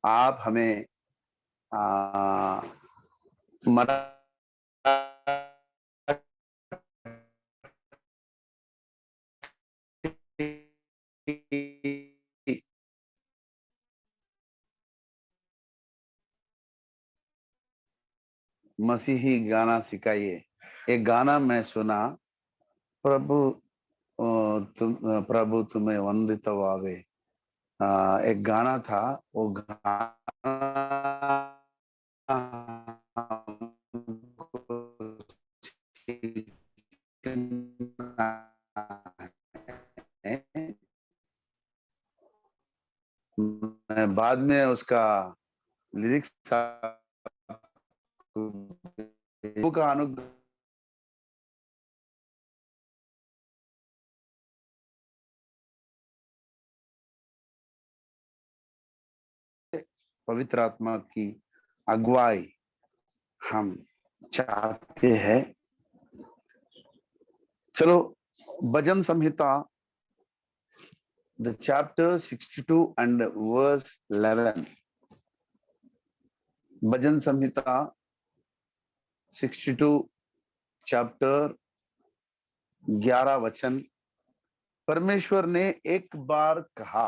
आप हमें मराठी मसीही गाना सिखाइए। एक गाना मैं सुना, प्रभु प्रभु तुम्हें वंदितवावे। एक गाना था, वो गाना मैं बाद में उसका लिरिक्स का अनुग्रह पवित्र आत्मा की अगुवाई हम चाहते हैं। चलो, भजन संहिता the chapter 62 and verse 11. Bhajan Samhita 62 chapter 11 वचन। परमेश्वर ने एक बार कहा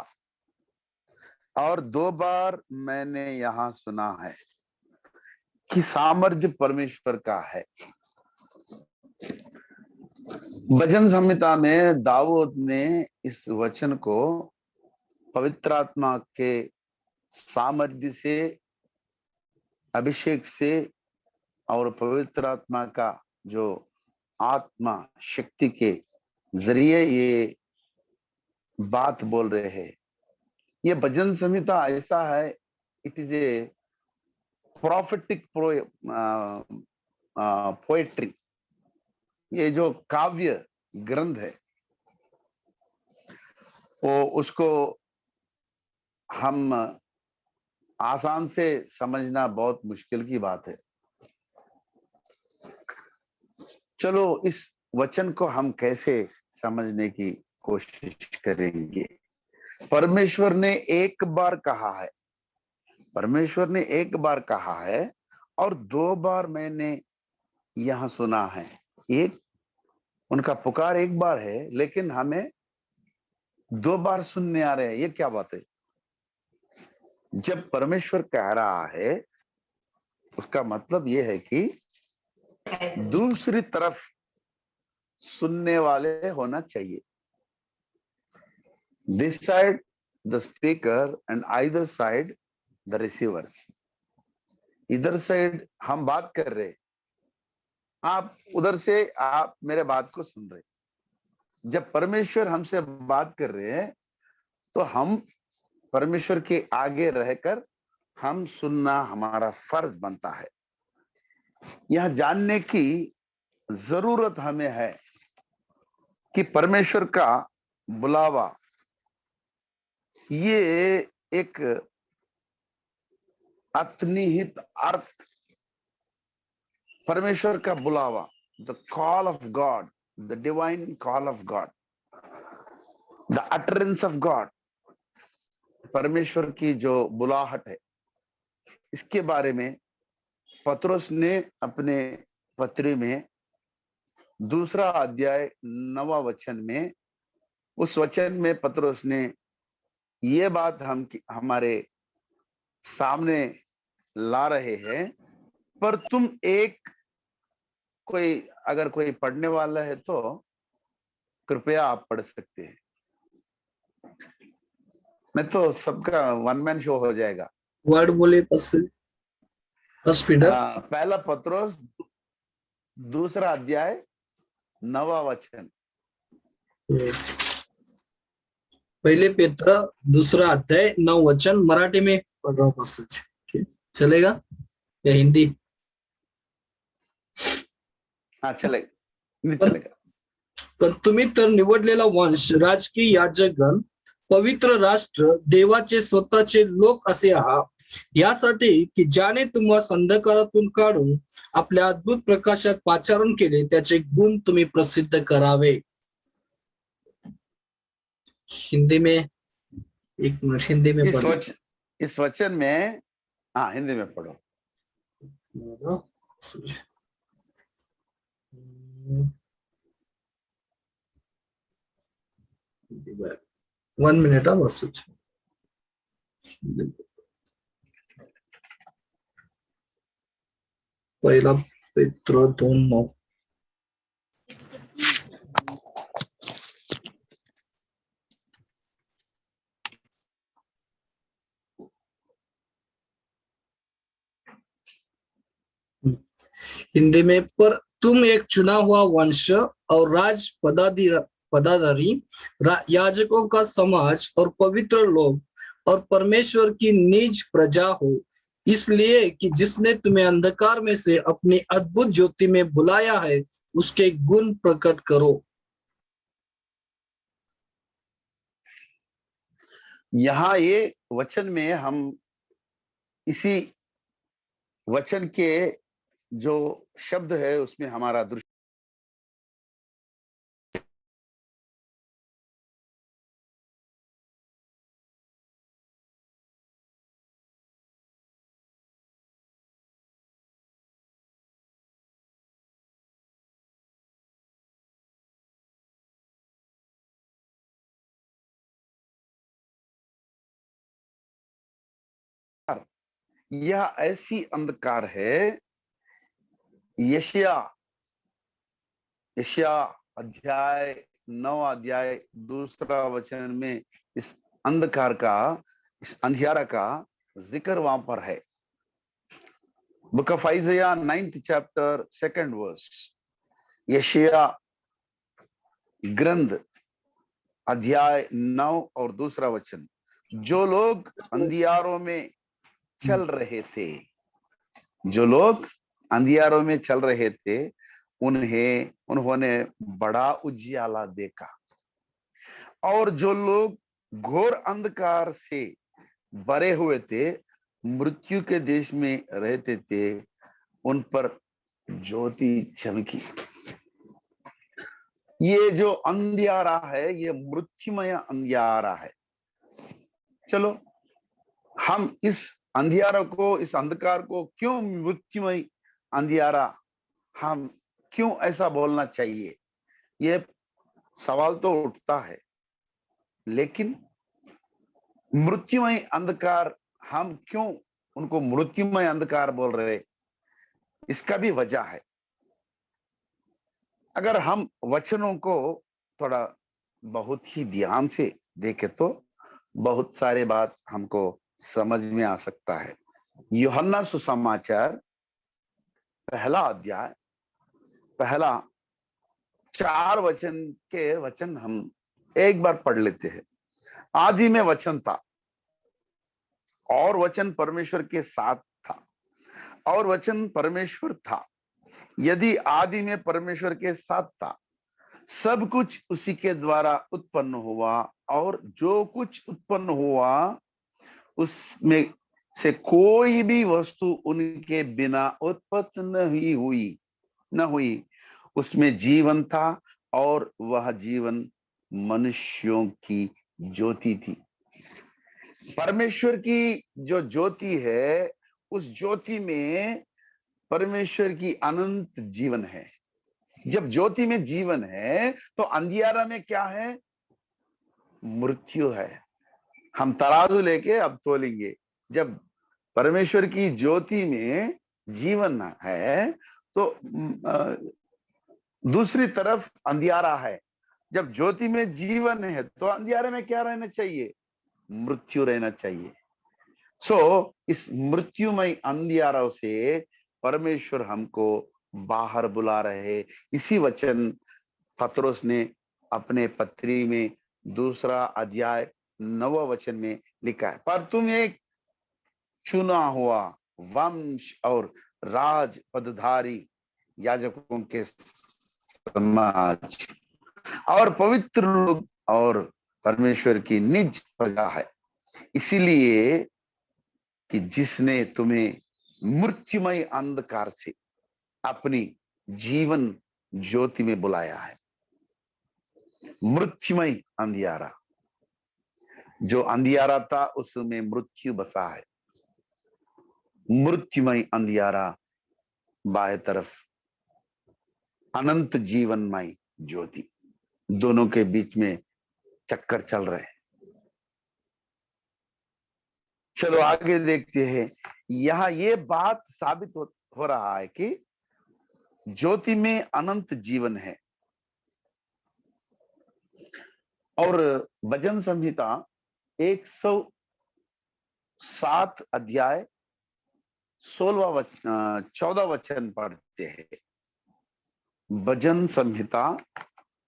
और 2 बार मैंने यहां सुना है कि सामर्थ्य परमेश्वर का है। भजन संहिता में दाऊद ने इस वचन को पवित्र आत्मा के सामर्थ्य से, अभिषेक से और पवित्र आत्मा का जो आत्मा शक्ति के जरिए ये बात बोल रहे हैं। ये भजन संहिता ऐसा है, it is a prophetic poetry. ये जो काव्य ग्रंथ है वो उसको हम आसान से समझना बहुत मुश्किल की बात है। चलो इस वचन को हम कैसे समझने की कोशिश करेंगे। परमेश्वर ने एक बार कहा है, परमेश्वर ने एक बार कहा है और 2 बार मैंने यहां सुना है। एक उनका पुकार एक बार है, लेकिन हमें 2 बार सुनने आ रहे हैं। ये क्या बात है? जब परमेश्वर कह रहा है उसका मतलब ये है कि दूसरी तरफ सुनने वाले होना चाहिए। This side the speaker and either side the receivers. इधर साइड हम बात कर रहे, आप उधर से आप मेरे बात को सुन रहे। जब परमेश्वर हमसे बात कर रहे हैं तो हम परमेश्वर के आगे रहकर हम सुनना हमारा फर्ज बनता है। यह जानने की जरूरत हमें है कि परमेश्वर का बुलावा ये एक अंतर्निहित अर्थ, परमेश्वर का बुलावा, the call of God, the divine call of God, the utterance of God, परमेश्वर की जो बुलाहट है, इसके बारे में पतरस ने अपने पत्री में 2 अध्याय 9 वचन में, उस वचन में पतरस ने ये बात हमारे सामने ला रहे हैं। पर तुम एक अगर कोई पढ़ने वाला है तो कृपया आप पढ़ सकते हैं। मैं तो सबका वन मैन शो हो जाएगा। वर्ड बोले फर्स्ट पीटर पहला पतरस 2 अध्याय 9 वचन। पहले पेत्र 2 अध्याय 9 वचन। मराठी में पढ़ रहा हूँ पास्टर, चलेगा या हिंदी? हाँ चलेगा। पण तुम्ही तर निवडलेला वंश, राजकीय याजकगण, पवित्र राष्ट्र, देवाचे स्वतःचे लोक असे आहात, यासाठी की ज्याने तुम्हाला अंधकारातून काढून आपल्या अद्भुत प्रकाशात पाचारण केले त्याचे गुण तुम्ही प्रसिद्ध करावे। हिंदी में एक मिनट, हिंदी में इस वचन में, हाँ हिंदी में पढ़ो। वन मिनट बस। पहिला पेत्र 2:9। हिंदी में, पर तुम एक चुना हुआ वंश और राज पदाधारी, याजकों का समाज और पवित्र लोग और परमेश्वर की निज प्रजा हो, इसलिए कि जिसने तुम्हें अंधकार में से अपनी अद्भुत ज्योति में बुलाया है, उसके गुण प्रकट करो। यहाँ ये वचन में हम इसी वचन के जो शब्द है उसमें हमारा दृष्टि यह ऐसी अंधकार है। यशाया अध्याय 9 अध्याय 2 वचन में इस अंधकार का, इस अंधियारा का जिक्र वहां पर है। Book of Isaiah 9th chapter 2nd verse, यशाया ग्रंथ अध्याय 9 और 2 वचन, जो लोग अंधियारों में चल रहे थे, जो लोग अंधियारों में चल रहे थे, उन्होंने बड़ा उजियाला देखा, और जो लोग घोर अंधकार से भरे हुए थे, मृत्यु के देश में रहते थे, उन पर ज्योति चमकी। ये जो अंधियारा है, ये मृत्युमय अंधियारा है। चलो, हम इस अंधियारा को, इस अंधकार को क्यों मृत्युमय अंधियारा, हम क्यों ऐसा बोलना चाहिए, ये सवाल तो उठता है। लेकिन मृत्युमय अंधकार, हम क्यों उनको मृत्युमय अंधकार बोल रहे, इसका भी वजह है। अगर हम वचनों को थोड़ा बहुत ही ध्यान से देखें तो बहुत सारे बात हमको समझ में आ सकता है। यूहन्ना सुसमाचार 1 अध्याय पहला 4 वचन के वचन हम एक बार पढ़ लेते हैं। आदि में वचन था, और वचन परमेश्वर के साथ था, और वचन परमेश्वर था। यदि आदि में परमेश्वर के साथ था, सब कुछ उसी के द्वारा उत्पन्न हुआ, और जो कुछ उत्पन्न हुआ उसमें से कोई भी वस्तु उनके बिना उत्पन्न न हुई। उसमें जीवन था, और वह जीवन मनुष्यों की ज्योति थी। परमेश्वर की जो ज्योति है, उस ज्योति में परमेश्वर की अनंत जीवन है। जब ज्योति में जीवन है तो अंधियारा में क्या है? मृत्यु है। हम तराजू लेके अब तोलेंगे। जब परमेश्वर की ज्योति में जीवन है तो दूसरी तरफ अंधियारा है। जब ज्योति में जीवन है तो अंधियारे में क्या रहना चाहिए? मृत्यु रहना चाहिए। इस मृत्युमय अंधियारों से परमेश्वर हमको बाहर बुला रहे। इसी वचन पत्रोस ने अपने पत्री में 2 अध्याय 9 वचन में लिखा है, पर तुम एक चुना हुआ वंश और राज पदधारी, याजकों के समाज और पवित्र लोग और परमेश्वर की निज प्रजा है, इसीलिए कि जिसने तुम्हें मृत्युमय अंधकार से अपनी जीवन ज्योति में बुलाया है। मृत्युमय अंधियारा, जो अंधियारा था उसमें मृत्यु बसा है, मृत्युमय अंधियारा बाएं तरफ, अनंत जीवनमय ज्योति, दोनों के बीच में चक्कर चल रहे हैं। चलो आगे देखते हैं। यहां ये बात साबित हो रहा है कि ज्योति में अनंत जीवन है। और भजन संहिता 107 अध्याय 14 वचन पढ़ते हैं। भजन संहिता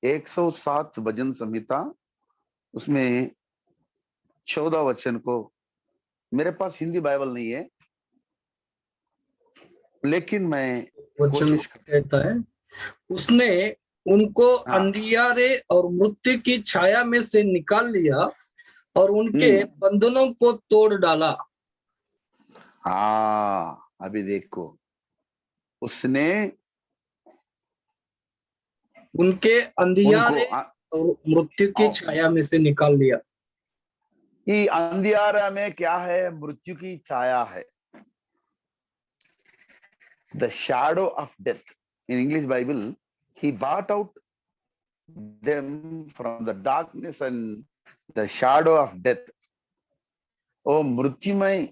107 भजन संहिता, उसमें 14 वचन को, मेरे पास हिंदी बाइबल नहीं है लेकिन मैं वचन कोशिश कहता है, उसने उनको हाँ। अंधियारे और मृत्यु की छाया में से निकाल लिया और उनके बंधनों को तोड़ डाला। हाँ, अभी देखो, उसने उनके उनको अंधियारे और मृत्यु की छाया में से निकाल लिया। ये अंधियारा में क्या है? मृत्यु की छाया है। The shadow of death in English Bible, he brought out them from the darkness and the shadow of death। ओ मृत्युमय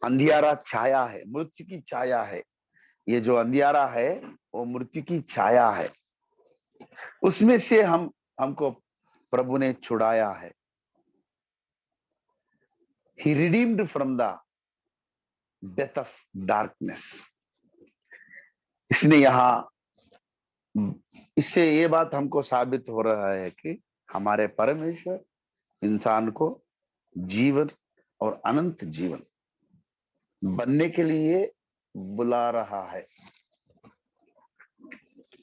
अंधियारा छाया है, मृत्यु की छाया है। ये जो अंधियारा है वो मृत्यु की छाया है, उसमें से हमको प्रभु ने छुड़ाया है। He redeemed from the death of darkness। इसने यहां, इससे ये बात हमको साबित हो रहा है कि हमारे परमेश्वर इंसान को जीवन और अनंत जीवन बनने के लिए बुला रहा है।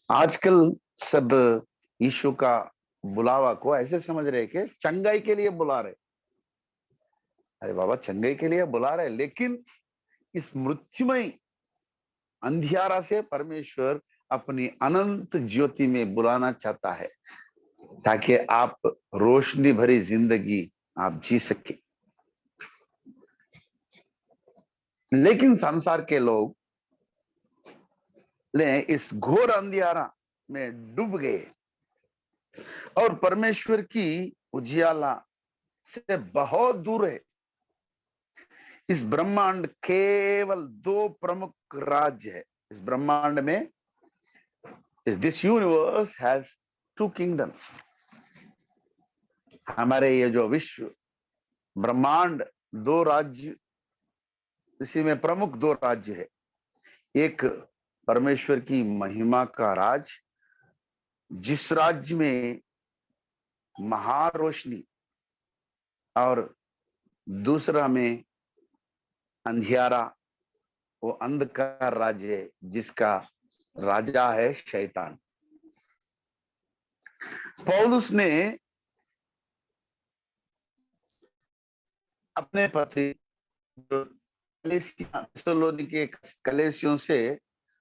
आजकल सब यीशु का बुलावा को ऐसे समझ रहे कि चंगाई के लिए बुला रहे। अरे बाबा, चंगाई के लिए बुला रहे, लेकिन इस मृत्युमय अंधियारा से परमेश्वर अपनी अनंत ज्योति में बुलाना चाहता है, ताकि आप रोशनी भरी जिंदगी आप जी सके। लेकिन संसार के लोग ने इस घोर अंधियारा में डूब गए और परमेश्वर की उजियाला से बहुत दूर है। इस ब्रह्मांड केवल 2 प्रमुख राज्य है। इस ब्रह्मांड में, दिस यूनिवर्स हैज 2 किंगडम्स। हमारे ये जो विश्व ब्रह्मांड 2 राज्य, इसी में प्रमुख 2 राज्य है। एक परमेश्वर की महिमा का राज, जिस राज्य में महारोशनी, और दूसरा में अंधियारा, वो अंधकार राज्य है जिसका राजा है शैतान। पौलुस ने अपने पत्री के कलेसियों से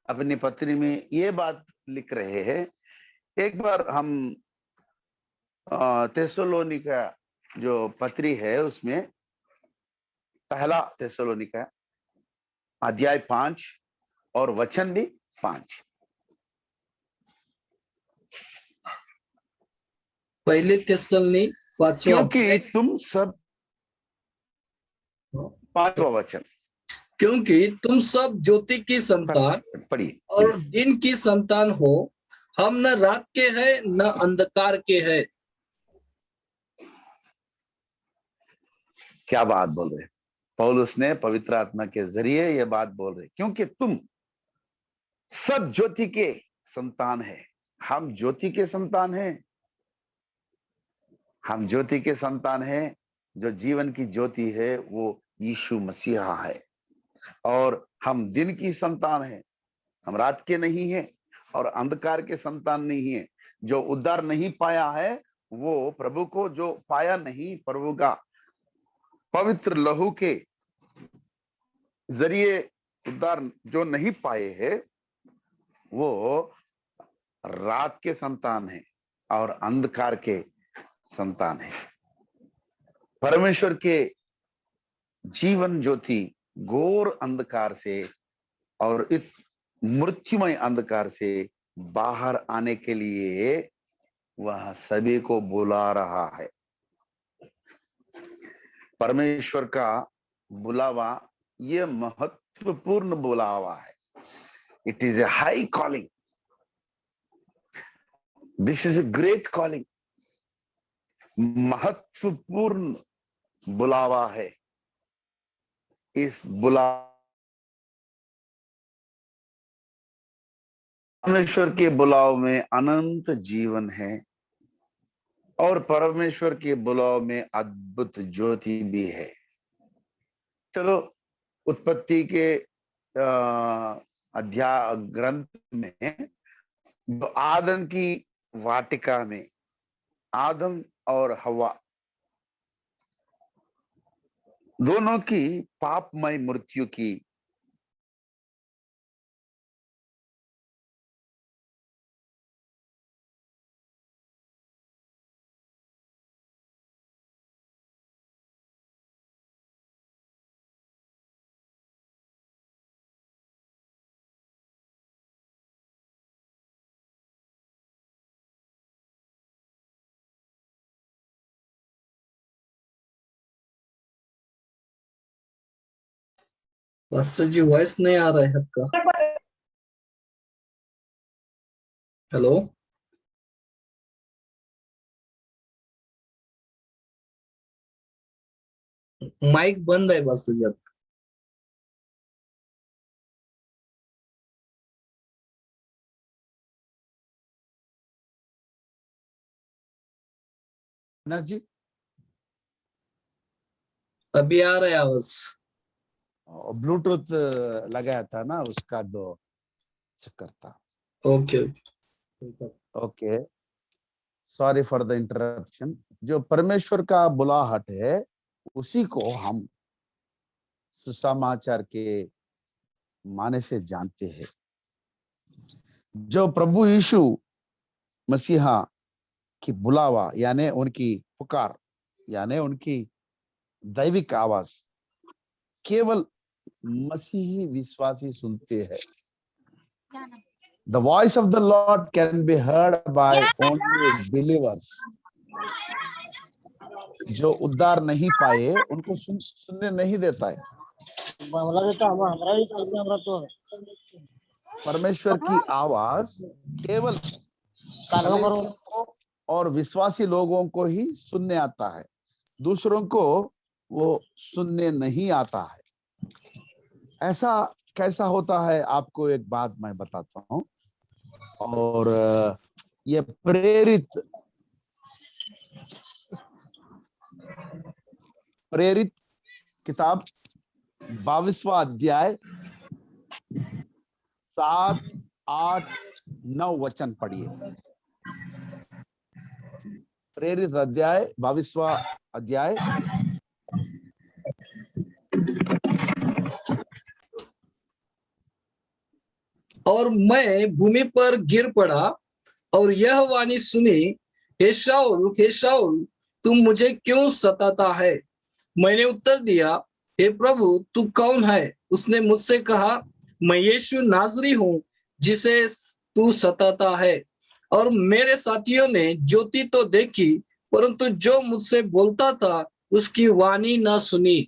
अपनी पत्री में ये बात लिख रहे हैं। एक बार हम थेसलोनिका जो पत्री है उसमें पहला थेसलोनिका अध्याय 5 और वचन भी 5। पहले थिस्सलुनी 5वां क्योंकि अध्याय, तुम सब, 5वां वचन, क्योंकि तुम सब ज्योति की संतान पढ़िए और प्लीज। दिन की संतान हो। हम न रात के हैं न अंधकार के हैं। क्या बात बोल रहे? पौलुस ने पवित्र आत्मा के जरिए ये बात बोल रहे, क्योंकि तुम सब ज्योति के संतान है। हम ज्योति के संतान हैं, हम ज्योति के संतान हैं। जो जीवन की ज्योति है वो यीशु मसीहा है। और हम दिन की संतान हैं, हम रात के नहीं हैं और अंधकार के संतान नहीं है। जो उद्धार नहीं पाया है वो प्रभु को, जो पाया नहीं प्रभु का पवित्र लहू के जरिए उद्धार जो नहीं पाए हैं, वो रात के संतान है और अंधकार के संतान है। परमेश्वर के जीवन ज्योति घोर अंधकार से और इस मृत्युमय अंधकार से बाहर आने के लिए वह सभी को बुला रहा है। परमेश्वर का बुलावा ये महत्वपूर्ण बुलावा है। It is a high calling, this is a great calling. महत्वपूर्ण बुलावा है। इस परमेश्वर के बुलाव में अनंत जीवन है और परमेश्वर के बुलाव में अद्भुत ज्योति भी है। चलो उत्पत्ति के अध्याय ग्रंथ में जो आदम की वाटिका में आदम और हवा दोनों की पापमय मृत्यु की पास्टर जी वॉइस नहीं आ रहा है आपका। हेलो, माइक बंद है पास्टर जी आपका। ना जी, अभी आ रहा है आवाज। ब्लूटूथ लगाया था ना, उसका जो चक्कर था। Okay okay, sorry for the interruption. जो परमेश्वर का बुलाहट है उसी को हम सुसमाचार के माने से जानते हैं। जो प्रभु यीशु मसीहा की बुलावा यानी उनकी पुकार यानी उनकी दैविक आवाज केवल मसीही विश्वासी सुनते हैं। The voice of the Lord can be heard by only believers. जो उद्धार नहीं पाए उनको सुनने नहीं देता है। परमेश्वर की आवाज केवल और विश्वासी लोगों को ही सुनने आता है, दूसरों को वो सुनने नहीं आता है। ऐसा कैसा होता है, आपको एक बात मैं बताता हूं। और ये प्रेरित किताब 22वां अध्याय 7, 8, 9 वचन पढ़िए। प्रेरित अध्याय 22वां अध्याय और मैं भूमि पर गिर पड़ा और यह वाणी सुनी, हे शाऊल तुम मुझे क्यों सताता है? मैंने उत्तर दिया, हे प्रभु तू कौन है? उसने मुझसे कहा, मैं यीशु नासरी हूँ जिसे तू सताता है। और मेरे साथियों ने ज्योति तो देखी परंतु जो मुझसे बोलता था उसकी वाणी न सुनी।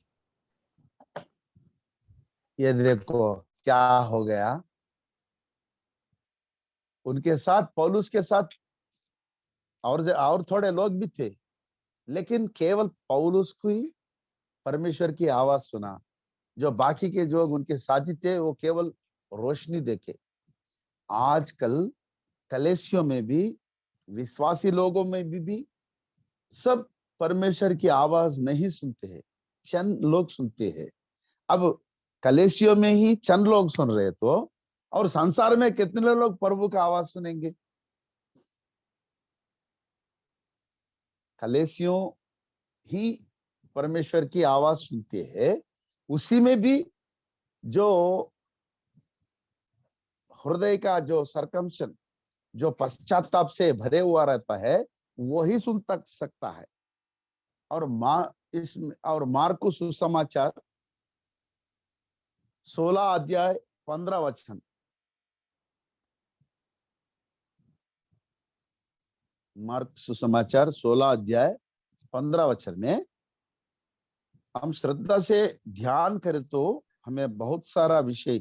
ये देखो क्या हो गया उनके साथ। पौलुस के साथ और थोड़े लोग भी थे, लेकिन केवल पौलुस को ही परमेश्वर की आवाज सुना। जो बाकी के जो उनके साथी थे वो केवल रोशनी देखे। आजकल कलेसियों में भी, विश्वासी लोगों में भी सब परमेश्वर की आवाज नहीं सुनते हैं, चंद लोग सुनते हैं। अब कलेसियों में ही चंद लोग सुन रहे तो और संसार में कितने लोग प्रभु का आवाज सुनेंगे? कलेसियों ही परमेश्वर की आवाज सुनते हैं। उसी में भी जो हृदय का जो सरकमशन, जो पश्चाताप से भरे हुआ रहता है, वही सुन तक सकता है। और इसमें और मार्को सुसमाचार 16 अध्याय 15 वचन। मार्क सुसमाचार 16 अध्याय 15 वचन में हम श्रद्धा से ध्यान करें तो हमें बहुत सारा विषय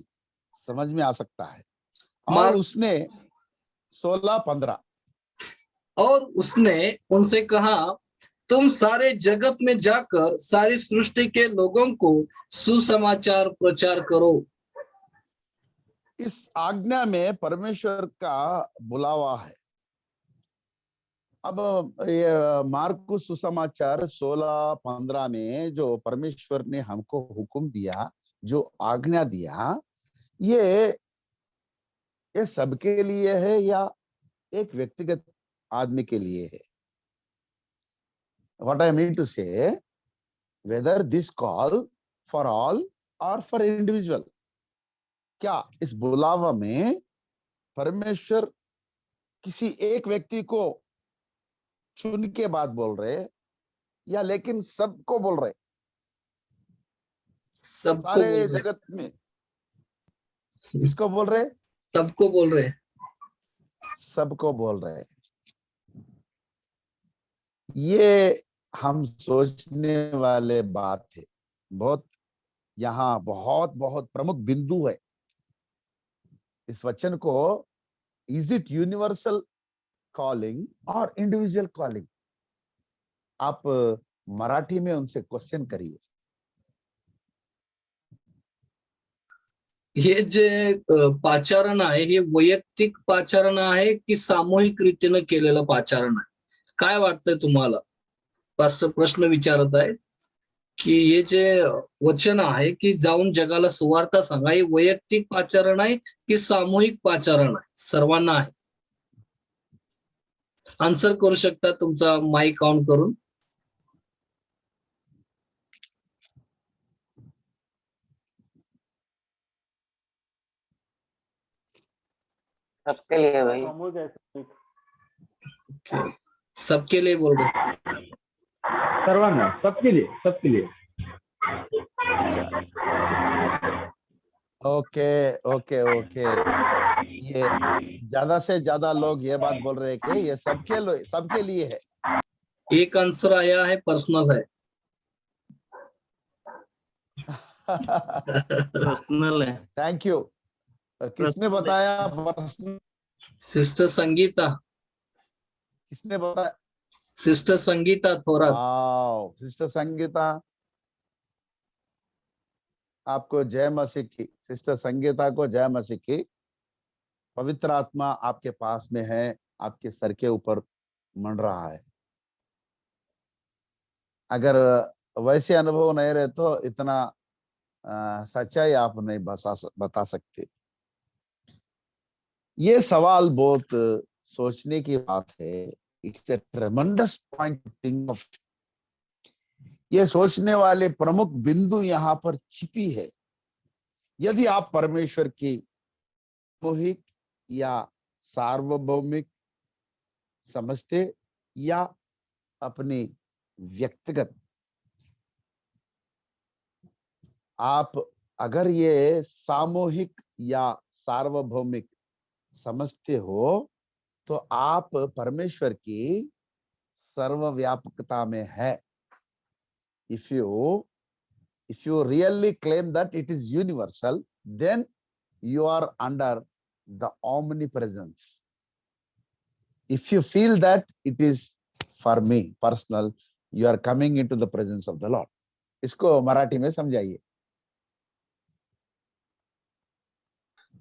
समझ में आ सकता है। और मार्क उसने 16-15 और उसने उनसे कहा, तुम सारे जगत में जाकर सारी सृष्टि के लोगों को सुसमाचार प्रचार करो। इस आज्ञा में परमेश्वर का बुलावा है। अब ये मार्को सुसमाचार 16-15 में जो परमेश्वर ने हमको हुक्म दिया, जो आज्ञा दिया, ये सबके लिए है या एक व्यक्तिगत आदमी के लिए है? What I mean to say, whether this call for all or for individual, क्या इस बुलावा में परमेश्वर किसी एक व्यक्ति को चुन के बात बोल रहे या लेकिन सबको बोल रहे? सबको सारे बोल रहे, जगत में किसको बोल रहे? सबको बोल रहे। सबको बोल रहे। ये हम सोचने वाले बात है। बहुत यहाँ बहुत बहुत प्रमुख बिंदु है इस वचन को। इज इट यूनिवर्सल कॉलिंग और इंडिविजुअल कॉलिंग? आप मराठी में उनसे क्वेश्चन करिए। हे जे पाचारण आहे हे वैयक्तिक पाचारण आहे की सामूहिक रीतीने केलेलं पाचारण आहे? काय वाटतंय तुम्हाला? पास्टर प्रश्न विचारत आहे की हे जे वचन आहे की जाऊन जगाला सुवार्ता सांगा, हे वैयक्तिक पाचारण आहे की सामूहिक पाचारण आहे? सर्वांना आहे। आन्सर करू शकता तुमचा माइक ऑन करून। सबके लिए भाई। सबके लिए बोल रहे। सर्वांना, सबके लिए, सबके लिए। Okay okay okay. ये ज्यादा से ज्यादा लोग ये बात बोल रहे हैं कि ये सबके लिए है। एक आंसर आया है, पर्सनल है। पर्सनल है। Thank you. किसने बताया पर्सनल? सिस्टर संगीता। किसने बताया? Sister Sangeeta Thorat. Wow, sister Sangeeta, आपको जय मसीह की। सिस्टर संगीता को जय मसीह की। पवित्र आत्मा आपके पास में है, आपके सर के ऊपर मंड रहा है। अगर वैसे अनुभव नहीं रहे तो इतना सच्चाई आप नहीं बता सकते। ये सवाल बहुत सोचने की बात है। It's a ट्रेमेंडस point two think of. ये सोचने वाले प्रमुख बिंदु यहाँ पर छिपी है। यदि आप परमेश्वर की सामूहिक या सार्वभौमिक समझते या अपनी व्यक्तिगत, आप अगर ये सामूहिक या सार्वभौमिक समझते हो तो आप परमेश्वर की सर्वव्यापकता में है। If you really claim that it is universal, then you are under the omnipresence. If you feel that it is for me personal, you are coming into the presence of the Lord. इसको मराठी में समझाइए।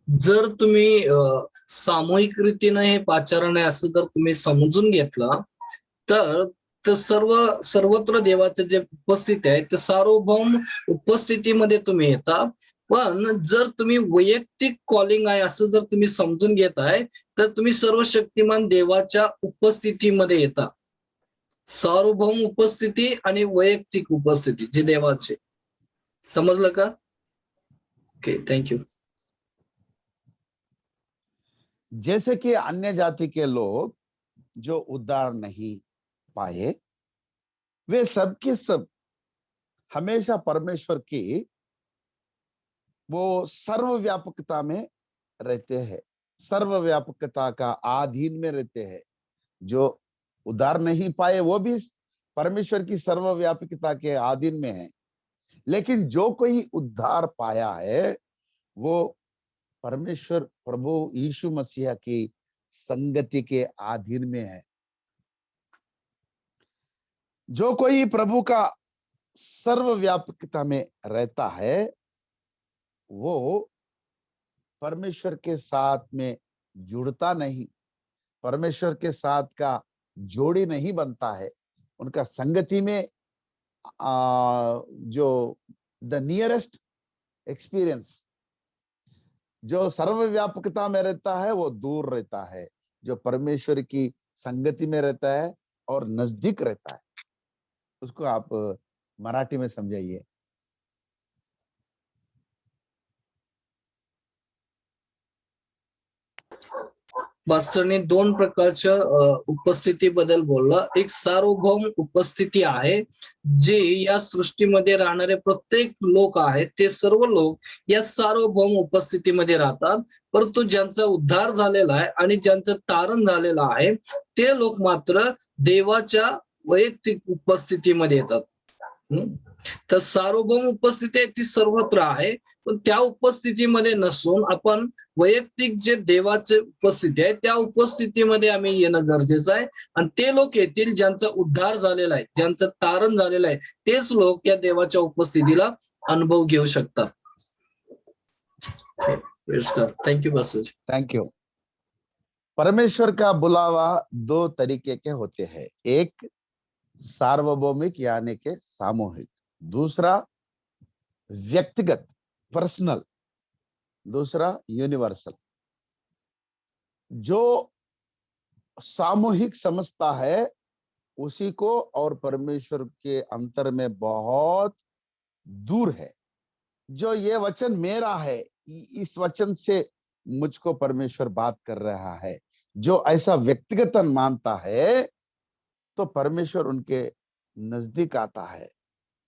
जर तुम्ही सामूहिक रीतीने हे पाचारण आहे असं जर तुम्ही समजून घेतला तर सर्वत्र देवाचे जे उपस्थिती आहे ते सार्वभौम उपस्थितीमध्ये तुम्ही येता। पण जर तुम्ही वैयक्तिक कॉलिंग आहे असं जर तुम्ही समजून घेताय तर तुम्ही सर्वशक्तिमान देवाच्या उपस्थितीमध्ये येता। सार्वभौम उपस्थिती आणि वैयक्तिक उपस्थिती जे देवाचे। समजलं का? Okay, thank you. जैसे कि अन्य जाति के लोग जो उद्धार नहीं पाए, वे सब के सब हमेशा परमेश्वर की वो सर्वव्यापकता में रहते हैं, सर्वव्यापकता का अधीन में रहते हैं। जो उद्धार नहीं पाए वो भी परमेश्वर की सर्वव्यापकता के अधीन में है, लेकिन जो कोई उद्धार पाया है वो परमेश्वर प्रभु यीशु मसीह की संगति के अधीन में है। जो कोई प्रभु का सर्वव्यापकता में रहता है वो परमेश्वर के साथ में जुड़ता नहीं, परमेश्वर के साथ का जोड़ी नहीं बनता है। उनका संगति में जो द नियरेस्ट एक्सपीरियंस जो सर्वव्यापकता में रहता है वो दूर रहता है। जो परमेश्वर की संगति में रहता है और नजदीक रहता है, उसको आप मराठी में समझाइए। मास्टरने दोन प्रकारच्या उपस्थितीबद्दल बोललं. एक सार्वभौम उपस्थिती आहे, जे या सृष्टीमध्ये राहणारे प्रत्येक लोक आहेत ते सर्व लोक या सार्वभौम उपस्थितीमध्ये राहतात. परंतु ज्यांचा उद्धार झालेला आहे आणि ज्यांचं तारण झालेलं आहे ते लोक मात्र देवाच्या वैयक्तिक उपस्थितीमध्ये येतात. तर सार्वभौम उपस्थिती आहे ती सर्वत्र आहे, पण त्या उपस्थितीमध्ये नसून आपण वैयक्तिक जे देवाचे उपस्थिती आहे त्या उपस्थितीमध्ये आम्ही येणं गरजेचं आहे. आणि ते लोक येतील ज्यांचा उद्धार झालेला आहे, ज्यांचं तारण झालेलं आहे, तेच लोक या देवाच्या उपस्थितीला अनुभव घेऊ शकतात. थँक्यू बसज. Thank you. परमेश्वर का बुलावा दो तरीके के होते हैं, एक सार्वभौमिक यानी के सामूहिक, दूसरा व्यक्तिगत पर्सनल, दूसरा यूनिवर्सल। जो सामूहिक समझता है उसी को और परमेश्वर के अंतर में बहुत दूर है। जो ये वचन मेरा है, इस वचन से मुझको परमेश्वर बात कर रहा है, जो ऐसा व्यक्तिगत मानता है तो परमेश्वर उनके नजदीक आता है।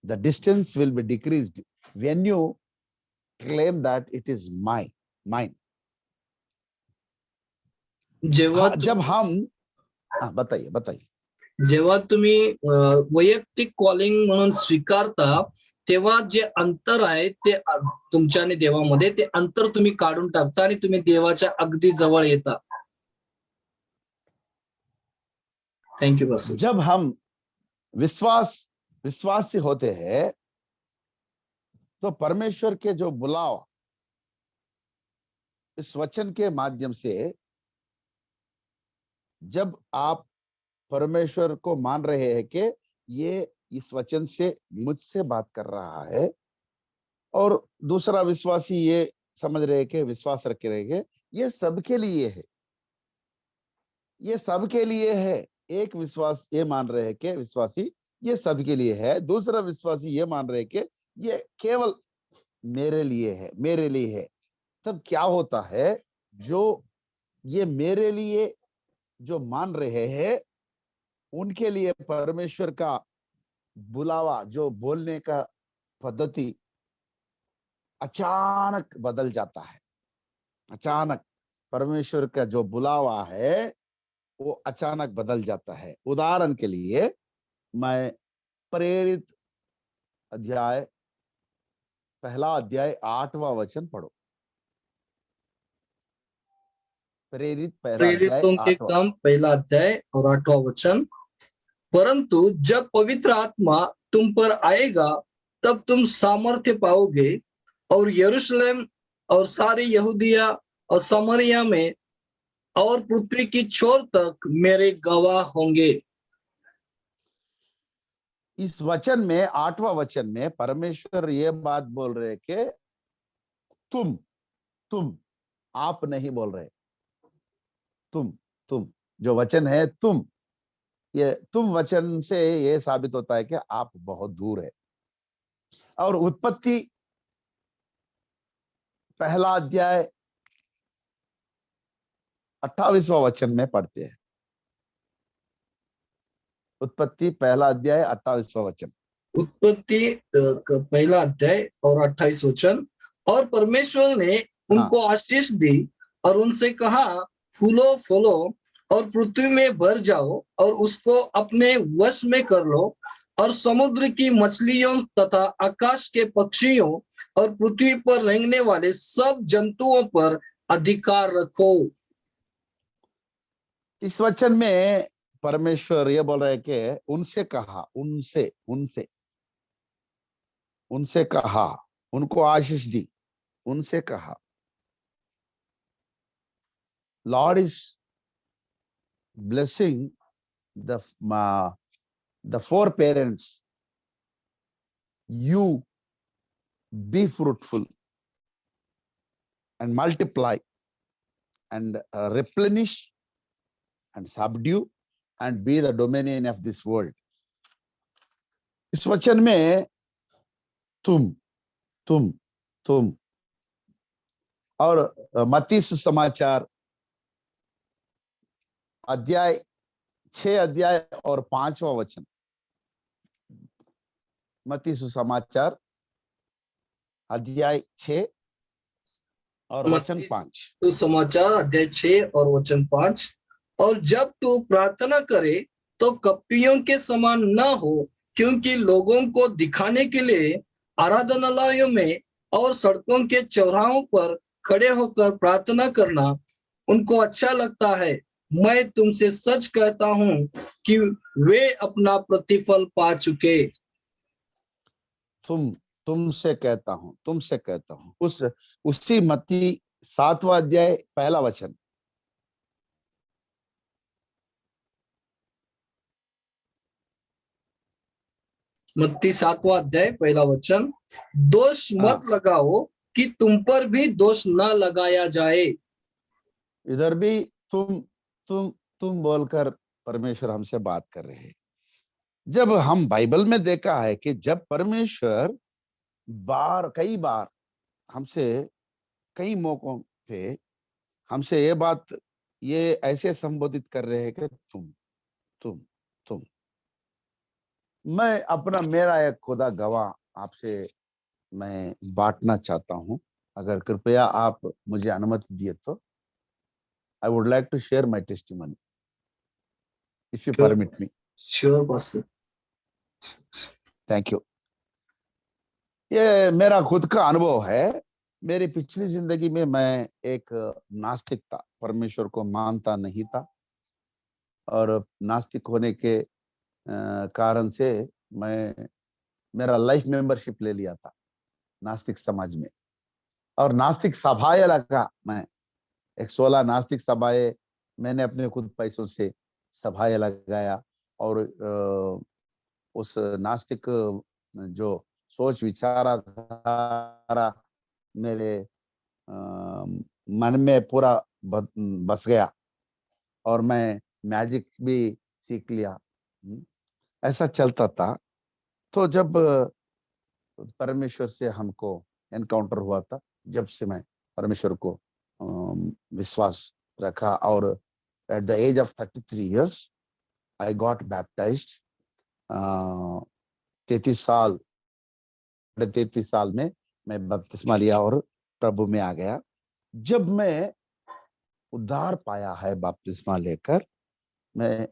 The distance will be decreased when you claim that it is mine. जेव्हा जब हम बताइए जेव्हा तुम्ही वैयक्तिक कॉलिंग म्हणून स्वीकारता तेव्हा जे अंतर आहे ते तुमच्या आणि देवामध्ये ते अंतर तुम्ही काढून टाकता आणि तुम्ही देवाच्या अगदी जवळ येता. थँक्यू बस. जब हम विश्वासी होते हैं तो परमेश्वर के जो बुलावा इस वचन के माध्यम से, जब आप परमेश्वर को मान रहे हैं कि ये इस वचन से मुझसे बात कर रहा है, और दूसरा विश्वासी ये समझ रहे कि विश्वास रखे रहे ये सबके लिए है, ये सबके लिए है। एक विश्वास ये मान रहे हैं कि विश्वासी ये सबके लिए है, दूसरा विश्वासी ये मान रहे हैं कि ये केवल मेरे लिए है। तब क्या होता है, जो ये मेरे लिए जो मान रहे हैं उनके लिए परमेश्वर का बुलावा, जो बोलने का पद्धति अचानक बदल जाता है। अचानक परमेश्वर का जो बुलावा है वो अचानक बदल जाता है। उदाहरण के लिए मैं प्रेरित अध्याय, पहला अध्याय 8वां वचन पढ़ो। प्रेरित पहला अध्याय प्रेरितों के 8वां। काम पहला अध्याय और 8वां वचन. परंतु जब पवित्र आत्मा तुम पर आएगा तब तुम सामर्थ्य पाओगे और यरूशलेम और सारे यहूदिया और समरिया में और पृथ्वी की छोर तक मेरे गवाह होंगे. इस वचन में 8वां वचन में परमेश्वर ये बात बोल रहे कि तुम आप नहीं बोल रहे, तुम जो वचन है तुम, ये तुम वचन से ये साबित होता है कि आप बहुत दूर है। और उत्पत्ति पहला अध्याय 28वां वचन में पढ़ते हैं। उत्पत्ति पहला अध्याय 28वां वचन. उत्पत्ति पहला अध्याय और 28 वचन। और परमेश्वर ने उनको आशीष दी और उनसे कहा, फूलो फलो और पृथ्वी में भर जाओ और उसको अपने वश में कर लो और समुद्र की मछलियों तथा आकाश के पक्षियों और पृथ्वी पर रेंगने वाले सब जंतुओं पर अधिकार रखो। इस वचन में परमेश्वर ये बोल रहे हैं कि उनसे कहा, उनसे उनसे उनसे कहा, उनको आशीष दी, उनसे कहा। Lord is blessing the four parents. You be fruitful and multiply and replenish and subdue and be the dominion of this world. इस वचन में तुम तुम तुम और मत्ती सुसमाचार अध्याय 6 अध्याय और 5वां वचन। मत्ती सुसमाचार अध्याय 6 और वचन 5। सुसमाचार अध्याय 6 और वचन 5। और जब तू प्रार्थना करे तो कपटियों के समान न हो, क्योंकि लोगों को दिखाने के लिए आराधनालयों में और सड़कों के चौराहों पर खड़े होकर प्रार्थना करना उनको अच्छा लगता है। मैं तुमसे सच कहता हूं कि वे अपना प्रतिफल पा चुके। तुमसे कहता हूं उसी मत्ती 7वां अध्याय पहला वचन। मत्ती 7वां अध्याय पहला वचन। दोष मत लगाओ कि तुम पर भी दोष न लगाया जाए। इधर भी तुम बोलकर परमेश्वर हमसे बात कर रहे हैं। जब हम बाइबल में देखा है कि जब परमेश्वर कई बार हमसे कई मौकों पे हमसे ये ऐसे संबोधित कर रहे हैं कि तुम मैं मेरा एक खुदा गवाह आपसे मैं बांटना चाहता हूं। अगर कृपया आप मुझे अनुमति दिए तो I would like to share my testimony, if you permit me. Sure, Pastor. Thank you. ये मेरा खुद का अनुभव है। मेरी पिछली जिंदगी में मैं एक नास्तिक था, परमेश्वर को मानता नहीं था और नास्तिक होने के कारण से मेरा लाइफ मेंबरशिप ले लिया था नास्तिक समाज में और नास्तिक सभाएं लगा। मैं 16 नास्तिक सभाएं मैंने अपने खुद पैसों से सभाएं लगाया और उस नास्तिक जो सोच विचारधारा मेरे मन में पूरा बस गया और मैं मैजिक भी सीख लिया। ऐसा चलता था। तो जब परमेश्वर से हमको एनकाउंटर हुआ था, जब से मैं परमेश्वर को विश्वास रखा और at the age of 33 years I got baptized. 33 साल में मैं बपतिस्मा लिया और प्रभु में आ गया। जब मैं उद्धार पाया है बपतिस्मा लेकर, मैं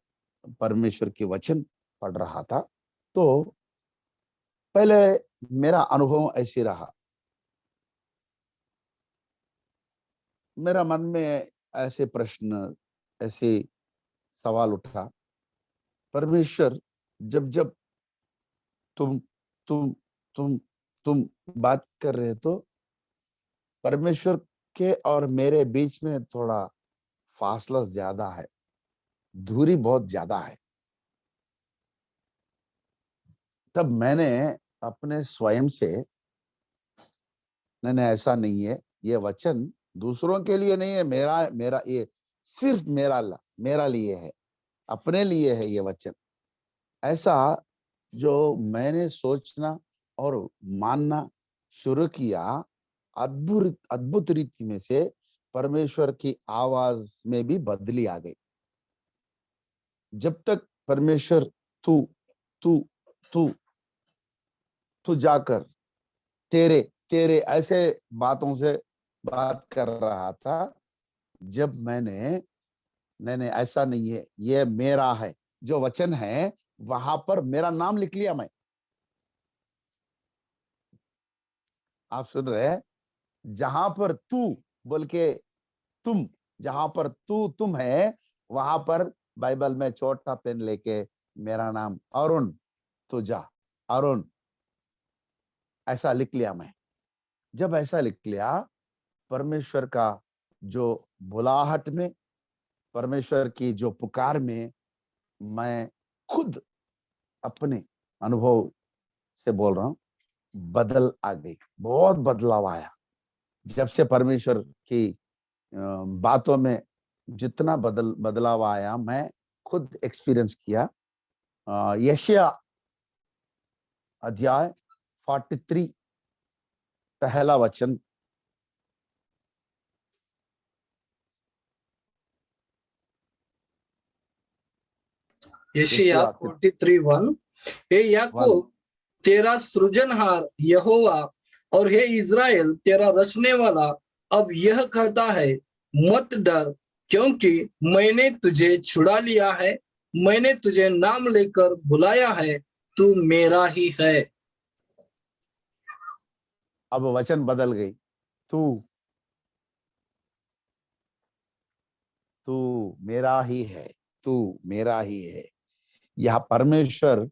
परमेश्वर के वचन पढ़ रहा था तो पहले मेरा अनुभव ऐसे रहा। मेरा मन में ऐसे प्रश्न, ऐसे सवाल उठा, परमेश्वर जब तुम बात कर रहे तो परमेश्वर के और मेरे बीच में थोड़ा फासला ज्यादा है, दूरी बहुत ज्यादा है। तब मैंने अपने स्वयं से, नहीं ऐसा नहीं है, ये वचन दूसरों के लिए नहीं है, मेरा ये सिर्फ मेरा लिए है, अपने लिए है ये वचन। ऐसा जो मैंने सोचना और मानना शुरू किया, अद्भुत रीति में से परमेश्वर की आवाज में भी बदली आ गई। जब तक परमेश्वर तू तू तू तू जाकर तेरे तेरे ऐसे बातों से बात कर रहा था। जब मैंने नहीं नहीं ऐसा नहीं है, ये मेरा है, जो वचन है वहां पर मेरा नाम लिख लिया मैं। आप सुन रहे हैं? जहां पर तू बोल के तुम, जहां पर तू तुम है वहां पर बाइबल में छोटा पेन लेके मेरा नाम अरुण तुझा अरुण ऐसा लिख लिया मैं। जब ऐसा लिख लिया, परमेश्वर का जो बुलाहट में, परमेश्वर की जो पुकार में, मैं खुद अपने अनुभव से बोल रहा हूं, बदल आ गई, बहुत बदलाव आया। जब से परमेश्वर की बातों में जितना बदलाव आया, मैं खुद एक्सपीरियंस किया। यशाया अध्याय 43 पहला वचन। यशायाह 43:1। हे याकूब तेरा सृजनहार यहोवा और हे इज़राइल तेरा रचने वाला अब यह कहता है, मत डर, क्योंकि मैंने तुझे छुड़ा लिया है, मैंने तुझे नाम लेकर बुलाया है, तू मेरा ही है। अब वचन बदल गई। तू तू मेरा ही है, तू मेरा ही है। यह परमेश्वर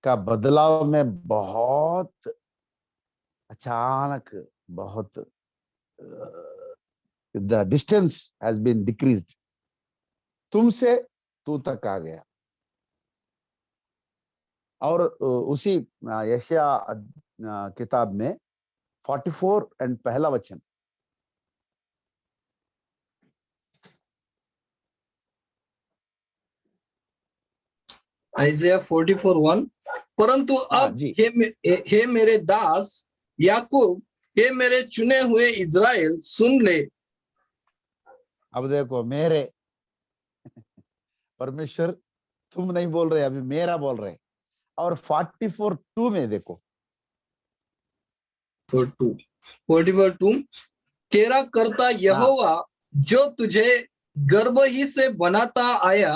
का बदलाव में बहुत अचानक, बहुत the distance has been decreased. तुमसे तू तक आ गया। और उसी यशायाह किताब में 44 एंड पहला वचन। आइज़ाया 44:1। परंतु हाँ अब जी। हे मेरे दास याकूब, हे मेरे चुने हुए इज़राइल, सुन ले। अब देखो, मेरे परमेश्वर तुम नहीं बोल रहे, अभी मेरा बोल रहे। और 44:2 में देखो, 44:2। तेरा कर्ता हाँ, यहोवा जो तुझे गर्भ ही से बनाता आया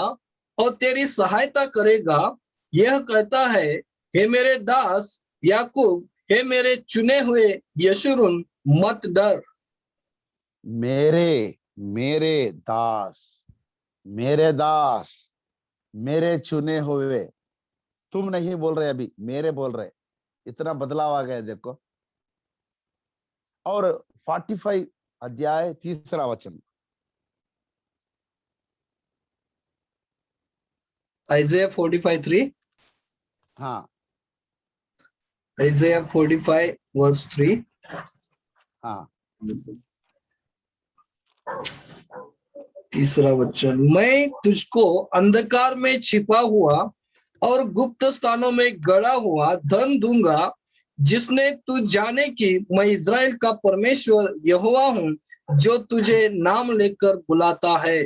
और तेरी सहायता करेगा, यह कहता है, हे मेरे दास याकूब, हे मेरे चुने हुए यशूरून, मत डर। मेरे मेरे दास, मेरे दास, मेरे चुने हुए। तुम नहीं बोल रहे, अभी मेरे बोल रहे। इतना बदलाव आ गया देखो। और 45 अध्याय तीसरा वचन। आइज़ाया 45:3। हाँ आइज़ाया 45:3। हाँ। तीसरा वचन, मैं तुझको अंधकार में छिपा हुआ और गुप्त स्थानों में गड़ा हुआ धन दूंगा, जिसने तू जाने कि मैं इज़राइल का परमेश्वर यहोवा हूँ, जो तुझे नाम लेकर बुलाता है।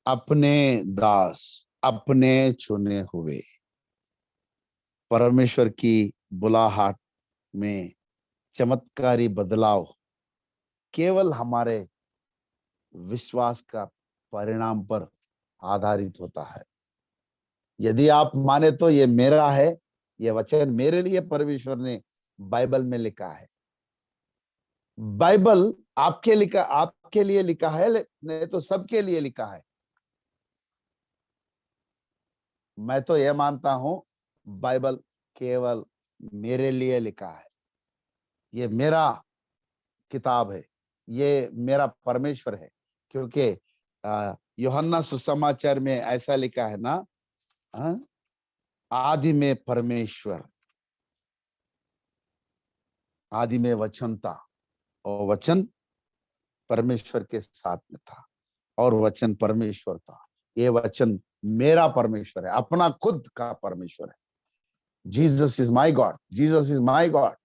अपने दास, अपने चुने हुए। परमेश्वर की बुलाहट में चमत्कारी बदलाव केवल हमारे विश्वास का परिणाम पर आधारित होता है। यदि आप माने तो ये मेरा है, ये वचन मेरे लिए परमेश्वर ने बाइबल में लिखा है। बाइबल आपके लिए लिखा है, नहीं तो सबके लिए लिखा है। मैं तो यह मानता हूं, बाइबल केवल मेरे लिए लिखा है। ये मेरा किताब है, ये मेरा परमेश्वर है। क्योंकि यूहन्ना सुसमाचार में ऐसा लिखा है ना, आदि में परमेश्वर, आदि में वचन था और वचन परमेश्वर के साथ में था और वचन परमेश्वर था। ये वचन मेरा परमेश्वर है, अपना खुद का परमेश्वर है। Jesus is my God, Jesus is my God.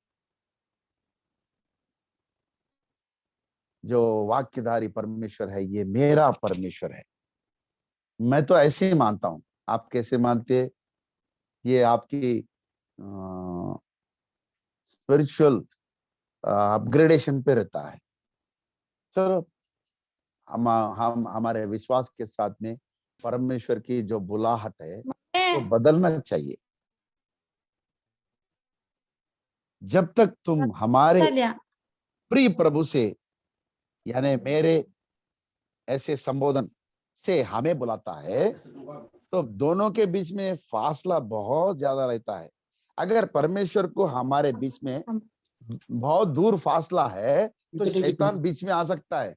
जो वाक्यधारी परमेश्वर है, ये मेरा परमेश्वर है। मैं तो ऐसे ही मानता हूं। आप कैसे मानते हैं? ये आपकी स्पिरिचुअल अपग्रेडेशन पे रहता है। चलो हम हमारे विश्वास के साथ में परमेश्वर की जो बुलाहट है वो बदलना चाहिए। जब तक तुम हमारे प्रिय प्रभु से यानी मेरे ऐसे संबोधन से हमें बुलाता है तो दोनों के बीच में फासला बहुत ज्यादा रहता है। अगर परमेश्वर को हमारे बीच में बहुत दूर फासला है तो शैतान बीच में आ सकता है।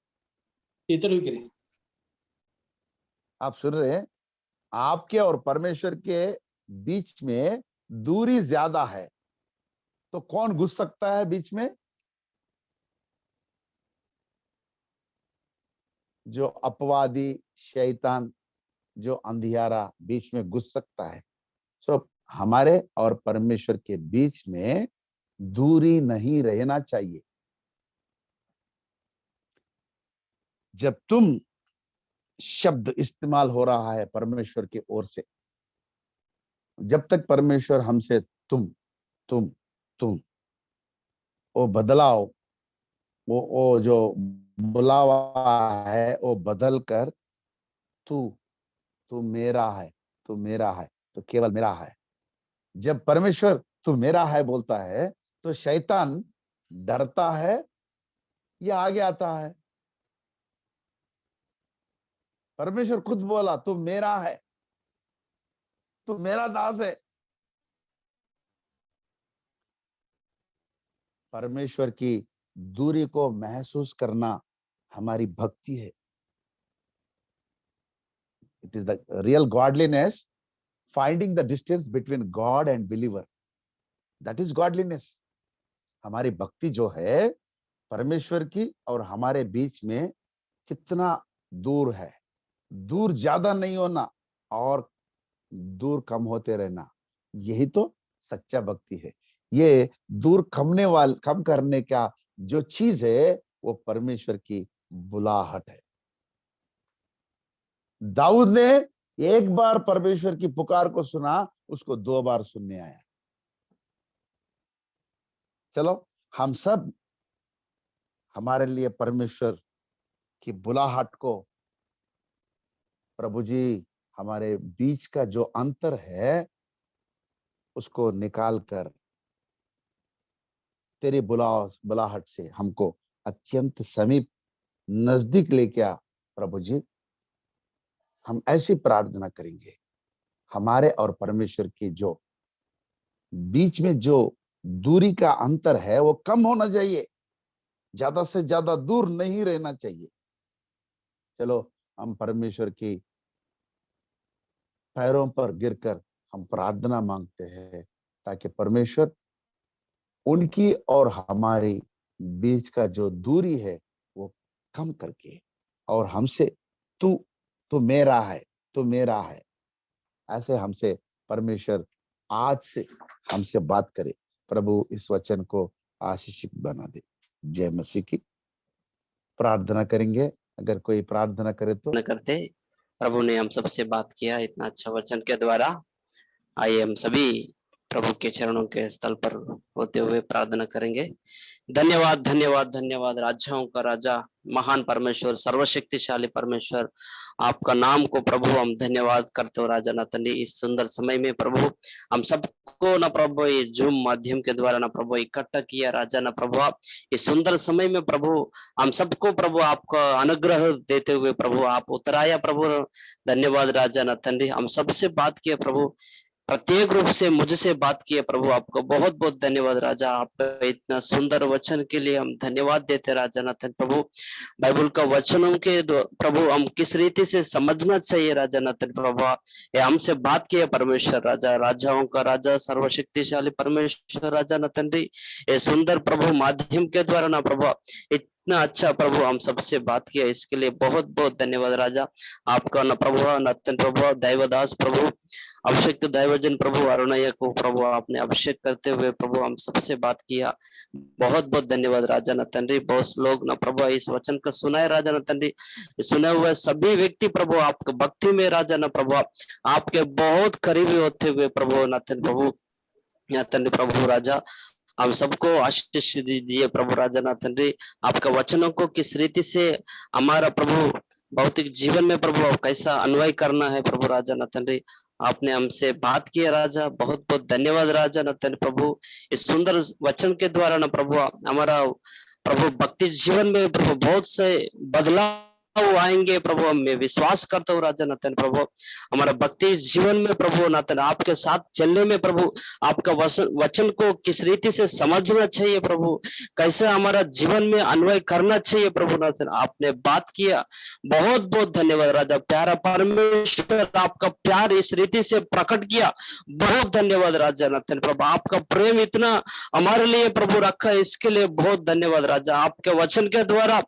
आप सुन रहे हैं? आपके और परमेश्वर के बीच में दूरी ज्यादा है तो कौन घुस सकता है बीच में? जो अपवादी शैतान, जो अंधियारा बीच में घुस सकता है। सो हमारे और परमेश्वर के बीच में दूरी नहीं रहना चाहिए। जब तुम शब्द इस्तेमाल हो रहा है परमेश्वर की ओर से, जब तक परमेश्वर हमसे तुम तुम तुम वो बदलाव, वो जो बुलावा है वो बदल कर तू मेरा है, तू मेरा है, तो केवल मेरा है। जब परमेश्वर तू मेरा है बोलता है तो शैतान डरता है या आगे आता है? परमेश्वर खुद बोला तू मेरा है, तू मेरा दास है। परमेश्वर की दूरी को महसूस करना हमारी भक्ति है। It is the real godliness, finding the distance between God and believer, that is godliness. हमारी भक्ति जो है परमेश्वर की और हमारे बीच में कितना दूर है। दूर ज्यादा नहीं होना और दूर कम होते रहना, यही तो सच्चा भक्ति है। ये दूर कम करने का जो चीज है वो परमेश्वर की बुलाहट है। दाऊद ने एक बार परमेश्वर की पुकार को सुना, उसको 2 बार सुनने आया। चलो हम सब हमारे लिए परमेश्वर की बुलाहट को, प्रभु जी हमारे बीच का जो अंतर है उसको निकाल कर तेरी बुलाहट से हमको अत्यंत समीप नजदीक लेके आ। प्रभु जी हम ऐसी प्रार्थना करेंगे, हमारे और परमेश्वर की जो बीच में जो दूरी का अंतर है वो कम होना चाहिए, ज्यादा से ज्यादा दूर नहीं रहना चाहिए। चलो हम परमेश्वर की पैरों पर गिरकर हम प्रार्थना मांगते हैं ताकि परमेश्वर उनकी और हमारी बीच का जो दूरी है वो कम करके और हमसे तू तू मेरा है, तू मेरा है, ऐसे हमसे परमेश्वर आज से हमसे बात करे। प्रभु इस वचन को आशीषित बना दे। जय मसीह की। प्रार्थना करेंगे, अगर कोई प्रार्थना करे तो। करते प्रभु ने हम सबसे बात किया इतना अच्छा वचन के द्वारा। आइए हम सभी प्रभु के चरणों के स्थल पर होते हुए प्रार्थना करेंगे। धन्यवाद धन्यवाद धन्यवाद राजाओं का राजा, महान परमेश्वर, सर्वशक्तिशाली परमेश्वर, आपका नाम को प्रभु हम धन्यवाद करते हो राजा ना तंडी। इस सुंदर समय में प्रभु हम सबको ना प्रभु ये जूम माध्यम के द्वारा ना प्रभु इकट्ठा किया राजा ना प्रभु। इस सुंदर समय में प्रभु हम सबको प्रभु आपका अनुग्रह देते हुए प्रभु आप उतराया प्रभु। धन्यवाद राजा ना तंडी। हम सबसे बात किया प्रभु, प्रत्येक रूप से मुझसे बात किए प्रभु, आपको बहुत बहुत धन्यवाद राजा। आपका इतना सुंदर वचन के लिए हम धन्यवाद देते राजा नाथन प्रभु। बाइबल का वचनों के प्रभु हम किस रीति से समझना चाहिए राजा नाथन प्रभु, ये हमसे बात किए परमेश्वर राजा, राजाओं का राजा, सर्वशक्तिशाली परमेश्वर राजा नाथन जी। ये सुंदर प्रभु माध्यम के द्वारा ना प्रभु इतना अच्छा प्रभु हम सबसे बात किया, इसके लिए बहुत बहुत धन्यवाद राजा। आपका न प्रभु नाथन प्रभु, दैवदास प्रभु अभिषेक दैवजन प्रभु अरुणैया को प्रभु आपने अभिषेक करते हुए प्रभु हम सबसे बात किया। बहुत बहुत धन्यवाद राजा ना తండ్రి। बहुत लोग ना प्रभु इस वचन को सुनाए राजा ना తండ్రి। सुने हुए सभी व्यक्ति प्रभु आपके भक्ति में राजा ना प्रभु आपके बहुत करीबी होते हुए प्रभु ना తండ్రి प्रभु या తండ్రి प्रभु राजा हम सबको आशीष दीजिए प्रभु राजा ना తండ్రి। आपके वचनों को किस रीति से हमारा प्रभु भौतिक जीवन में प्रभु कैसा अन्वय करना है प्रभु राजा ना తండ్రి। आपने हमसे बात किया राजा। बहुत बहुत धन्यवाद राजा ना తండ్రి प्रभु। इस सुंदर वचन के द्वारा ना प्रभु हमारा प्रभु भक्ति जीवन में प्रभु बहुत से बदलाव आएंगे प्रभु। मैं विश्वास करता हूँ राजा ना తండ్రి प्रभु हमारा भक्ति जीवन में प्रभु ना తండ్రి आपके साथ चलने में प्रभु आपका वचन को किस रीति से समझना चाहिए प्रभु, कैसे हमारा जीवन में अन्वय करना चाहिए प्रभु ना తండ్రి आपने बात किया। बहुत बहुत धन्यवाद राजा। प्यारा परमेश्वर आपका प्यार इस रीति से प्रकट किया। बहुत धन्यवाद राजा ना తండ్రి प्रभु। आपका प्रेम इतना हमारे लिए प्रभु रखा है, इसके लिए बहुत धन्यवाद राजा। आपके वचन के द्वारा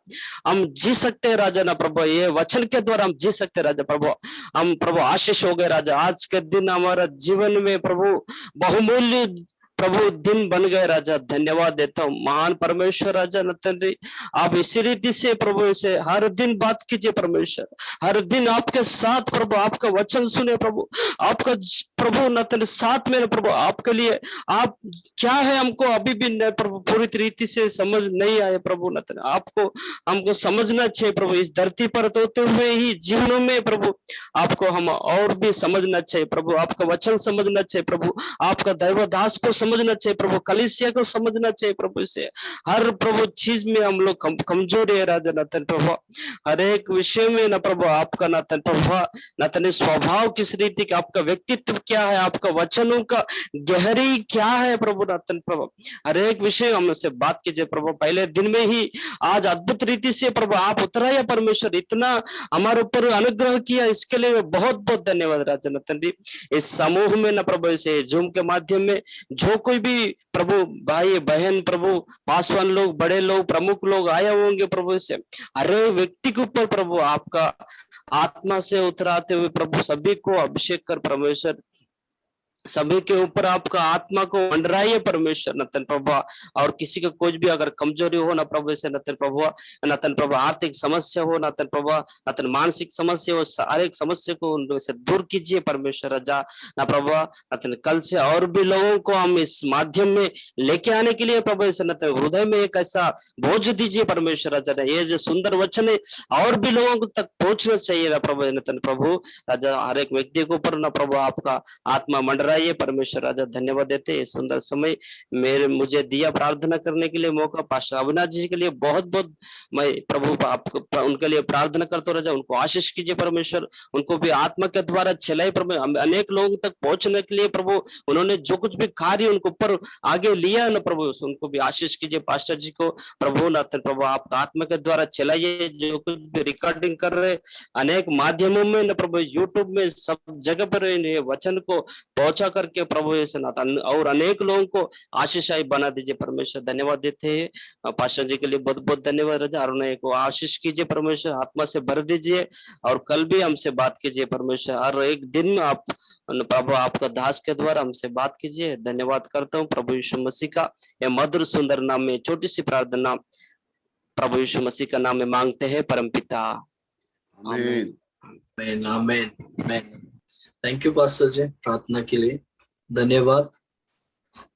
हम जी सकते हैं राजा ना प्रभु। ये वचन के द्वारा हम जी सकते हैं राजा प्रभु। हम प्रभु आशीष हो गए राजा। आज के दिन हमारा जीवन में प्रभु बहुमूल्य प्रभु दिन बन गए राजा। धन्यवाद देता हूँ महान परमेश्वर राजा ना తండ్రి। आप इसी रीति से प्रभु से हर दिन बात कीजिए परमेश्वर। हर दिन आपके साथ प्रभु आपका वचन सुने प्रभु। आपका प्रभु ना తండ్రి साथ में प्रभु आपके लिए आप क्या है हमको अभी भी न प्रभु पूरी रीति से समझ नहीं आए प्रभु ना తండ్రి। आपको हमको समझना चाहिए प्रभु। इस धरती पर होते हुए ही जीवनों में प्रभु आपको हम और भी समझना चाहिए प्रभु। आपका वचन समझना चाहिए प्रभु। आपका दैवदास को समझना चाहिए प्रभु। कलीसिया को समझना चाहिए प्रभु। से हर प्रभु चीज में हम लोग कमजोर है राजा ना తండ్రి प्रभु। हर एक विषय में ना प्रभु आपका ना తండ్రి प्रभु ना తండ్రి स्वभाव किस रीति का, आपका व्यक्तित्व क्या है, आपका वचनों का गहरी क्या है प्रभु ना తండ్రి प्रभु। हर एक विषय हमसे बात कीजिए प्रभु। पहले दिन में ही आज अद्भुत रीति से प्रभु आप उतरा है परमेश्वर। इतना हमारे ऊपर अनुग्रह किया, इसके लिए बहुत बहुत धन्यवाद राजा ना తండ్రి। इस समूह में ना प्रभु इसे जूम के माध्यम में जो कोई भी प्रभु भाई बहन प्रभु पासवान लोग बड़े लोग प्रमुख लोग आए होंगे प्रभु से हर एक व्यक्ति के ऊपर प्रभु आपका आत्मा से उतराते हुए प्रभु सभी को अभिषेक कर परमेश्वर सभी के ऊपर आपका आत्मा को मंडराइए परमेश्वर ना తండ్రి प्रभु। और किसी का कुछ भी अगर कमजोरी हो ना प्रभु से ना తండ్రి प्रभु ना తండ్రి प्रभु आर्थिक समस्या हो ना తండ్రి प्रभु ना తండ్రి मानसिक समस्या हो, हर एक समस्या को उनमें से दूर कीजिए परमेश्वर राजा ना प्रभु ना తండ్రి। कल से और भी लोगों को हम इस माध्यम में लेके आने के लिए प्रभु से ना తండ్రి हृदय में एक ऐसा बोझ दीजिए परमेश्वर राजा। ये जो सुंदर वचन है और भी लोगों तक पहुंचना चाहिए ना प्रभु ना తండ్రి प्रभु राजा। हर एक व्यक्ति के ऊपर ना प्रभु आपका आत्मा मंडरा ये परमेश्वर राजा। धन्यवाद देते हैं सुंदर समय मुझे दिया प्रार्थना करने के लिए मौका। पास्टर अविनाश जी के लिए बहुत बहुत मैं प्रभु आपको उनके लिए प्रार्थना करता हूँ राजा। उनको आशीष कीजिए परमेश्वर। उनको भी आत्मा के द्वारा चलाए प्रभु। अनेक लोगों तक पहुंचने के लिए प्रभु उन्होंने जो कुछ भी कार्य उनको ऊपर आगे लिया ना प्रभु उनको भी आशीष कीजिए। पास्टर जी को प्रभु ना प्रभु आपका आत्मा के द्वारा चलाइए। जो कुछ भी रिकॉर्डिंग कर रहे अनेक माध्यमों में ना प्रभु यूट्यूब में सब जगह पर वचन को पहुंचा करके प्रभु सनातन और अनेक लोगों को आशीषाई बना दीजिए परमेश्वर। धन्यवाद देते हैं पास्टर जी के लिए बहुत बहुत धन्यवाद राजा। अरुण को आशीष कीजिए परमेश्वर, आत्मा से भर दीजिए और कल भी हमसे बात कीजिए परमेश्वर। हर एक दिन आप प्रभु आपका दास के द्वारा हमसे बात कीजिए। धन्यवाद करता हूँ प्रभु यीशु मसीह का यह मधुर सुंदर नाम में छोटी सी प्रार्थना प्रभु यीशु मसीह का नाम में मांगते हैं परम पिता आमीन। आमीन आमीन आमीन। थैंक यू पास्टर जी प्रार्थना के लिए धन्यवाद।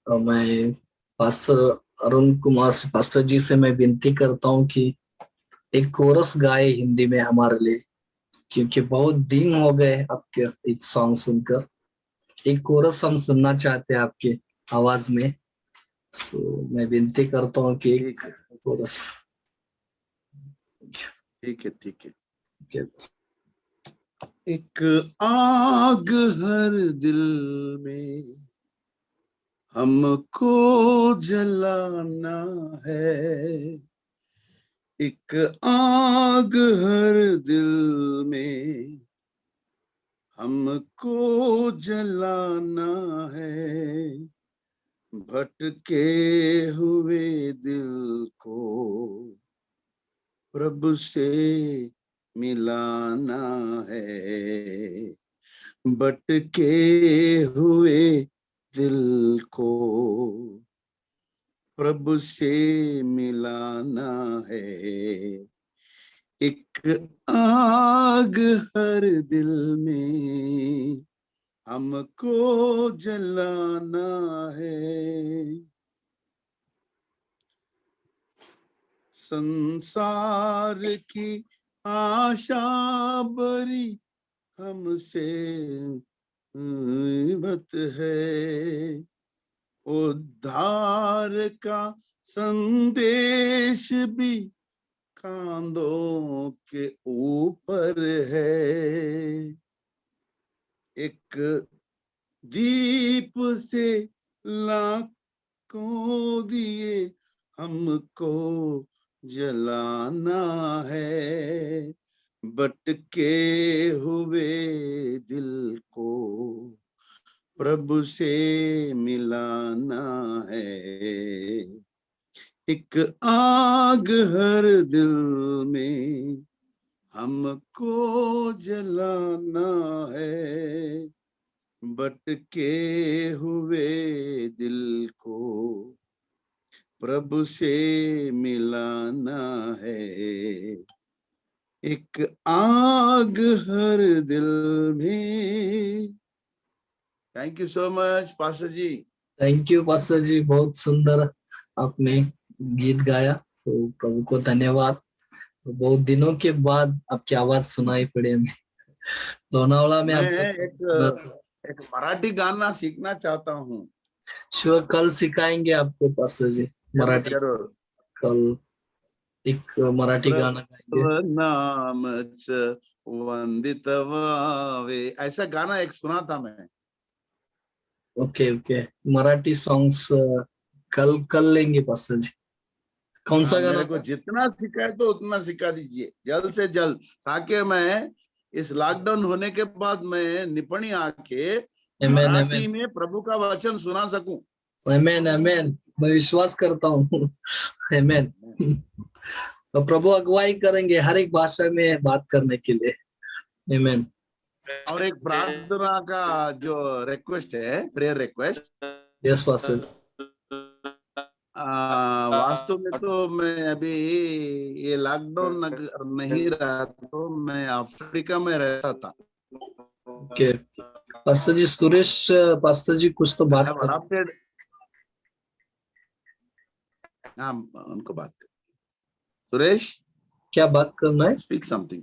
और मैं पास्टर अरुण कुमार से पास्टर जी से मैं विनती करता हूँ कि एक कोरस गाए हिंदी में हमारे लिए, क्योंकि बहुत दिन हो गए आपके एक सॉन्ग सुनकर। एक कोरस हम सुनना चाहते हैं आपके आवाज में। मैं विनती करता हूँ कि कोरस। ठीक है। एक आग हर दिल में हमको जलाना है। एक आग हर दिल में हमको जलाना है। भटके हुए दिल को प्रभु से मिलाना है। भटके हुए दिल को प्रभु से मिलाना है। एक आग हर दिल में हमको जलाना है। संसार की आशा बरी हमसे बत है। उद्धार का संदेश भी कांधों के ऊपर है। एक दीप से लाखों दिए हमको जलाना है। भटके हुए दिल को प्रभु से मिलाना है। एक आग हर दिल में हमको जलाना है। भटके हुए दिल को प्रभु से मिलाना है। एक आग हर दिल में। Thank you so much pastor ji. Thank you pastor ji, बहुत सुंदर आपने गीत गाया। तो प्रभु को धन्यवाद। बहुत दिनों के बाद आपकी आवाज सुनाई पड़ी हमें। लोनावाला में मैं आपको सुना था। एक मराठी गाना सीखना चाहता हूँ। श्योर, कल सिखाएंगे आपको पास्टर जी मराठी। जरूर। कल एक मराठी गाना गाएंगे। नामच वंदित वावे, ऐसा गाना एक सुना था मैं। ओके ओके, मराठी सॉन्ग्स कल लेंगे पास्टर जी। कौन सा गाना मेरे को था? जितना सिखाए तो उतना सिखा दीजिए जल्द से जल्द, ताकि मैं इस लॉकडाउन होने के बाद मैं निपणी आके आमेन मराठी आमेन में प्रभु का वचन सुना सकूं। आमेन आमेन, मैं विश्वास करता हूँ। आमेन। तो प्रभु अगुवाई करेंगे हर एक भाषा में बात करने के लिए। आमेन। और एक प्रार्थना का जो रिक्वेस्ट है, प्रेयर रिक्वेस्ट। Yes pastor. वास्तव में तो मैं अभी ये लॉकडाउन नहीं रहा तो मैं अफ्रीका में रहता था। ओके पास्टर जी, सुरेश पास्टर जी कुछ तो बात कर। हाँ, उनको बात कर। सुरेश, क्या बात करना है? Speak something.